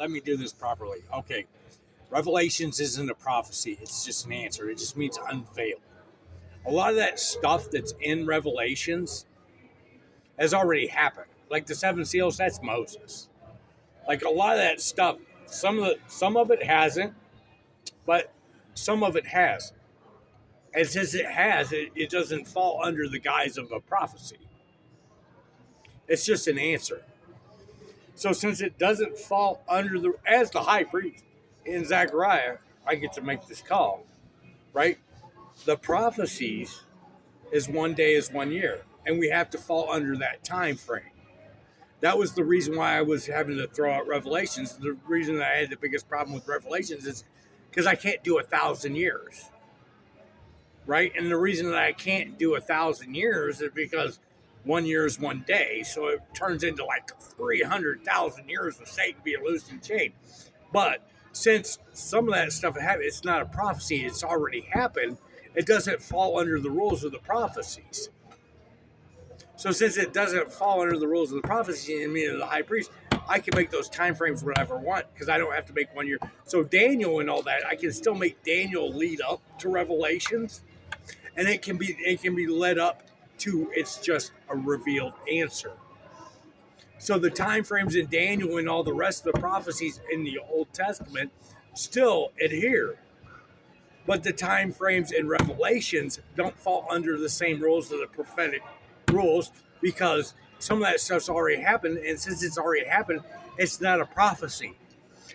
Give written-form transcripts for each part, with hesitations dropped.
let me do this properly. Okay, Revelations isn't a prophecy; it's just an answer. It just means unveil. A lot of that stuff that's in Revelations has already happened. Like the seven seals, that's Moses. Like a lot of that stuff, some of it hasn't, but some of it has. And since it has, it doesn't fall under the guise of a prophecy. It's just an answer. So since it doesn't fall under as the high priest in Zechariah, I get to make this call, right? The prophecies is 1 day is 1 year, and we have to fall under that time frame. That was the reason why I was having to throw out Revelations. The reason I had the biggest problem with Revelations is because I can't do 1,000 years, right? And the reason that I can't do 1,000 years is because 1 year is 1 day, so it turns into like 300,000 years of Satan being loosed and chained. But since some of that stuff happened, it's not a prophecy; it's already happened. It doesn't fall under the rules of the prophecies. So since it doesn't fall under the rules of the prophecy and me as the high priest, I can make those time frames whatever I want because I don't have to make 1 year. So Daniel and all that, I can still make Daniel lead up to Revelations, and it can be led up to it's just a revealed answer. So the time frames in Daniel and all the rest of the prophecies in the Old Testament still adhere. But the time frames in Revelations don't fall under the same rules of the prophetic rules because some of that stuff's already happened, and since it's already happened, it's not a prophecy.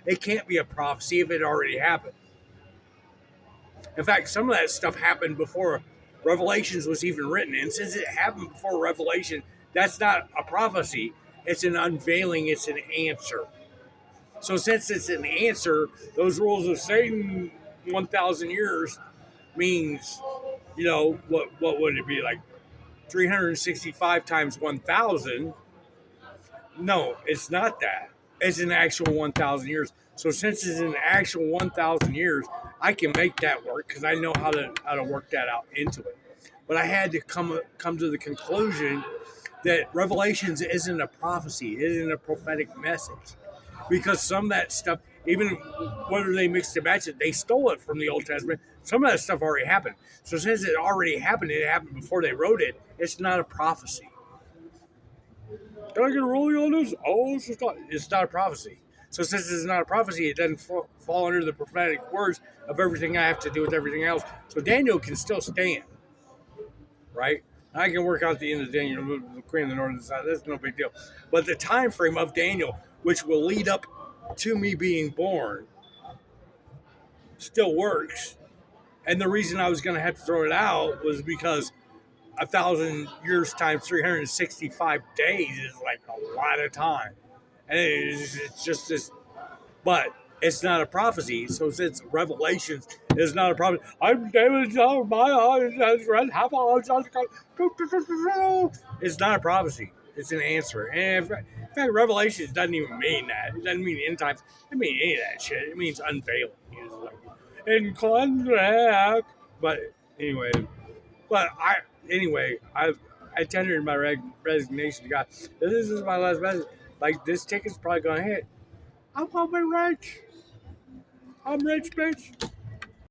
It can't be a prophecy if it already happened. In fact, some of that stuff happened before Revelations was even written, and since it happened before Revelation, that's not a prophecy. It's an unveiling. It's an answer. So since it's an answer, those rules of Satan 1,000 years means, what would it be like? 365 times 1,000. No, it's not that. It's an actual 1,000 years. So since it's an actual 1,000 years, I can make that work because I know how to work that out into it. But I had to come to the conclusion that Revelations isn't a prophecy. It isn't a prophetic message. Because some of that stuff, even whether they mixed and matched it, they stole it from the Old Testament. Some of that stuff already happened. So since it already happened, it happened before they wrote it, it's not a prophecy. Can I get a rolling on this? Oh, it's not a prophecy. So since it's not a prophecy, it doesn't fall under the prophetic words of everything I have to do with everything else. So Daniel can still stand, right? I can work out the end of Daniel, the Queen of the Northern Side. That's no big deal. But the time frame of Daniel, which will lead up to me being born, still works. And the reason I was going to have to throw it out was because 1,000 years times 365 days is like a lot of time. And it's just this, but it's not a prophecy. So since Revelations is not a prophecy, I'm David, my eyes has read half it's not a prophecy. It's an answer. And in fact, Revelations doesn't even mean that. It doesn't mean end times. It doesn't mean any of that shit. It means unveiling. It's like, in contract. But anyway, I tendered my resignation to God. This is my last message. Like, this ticket's probably gonna hit. I'm gonna be rich. I'm rich, bitch.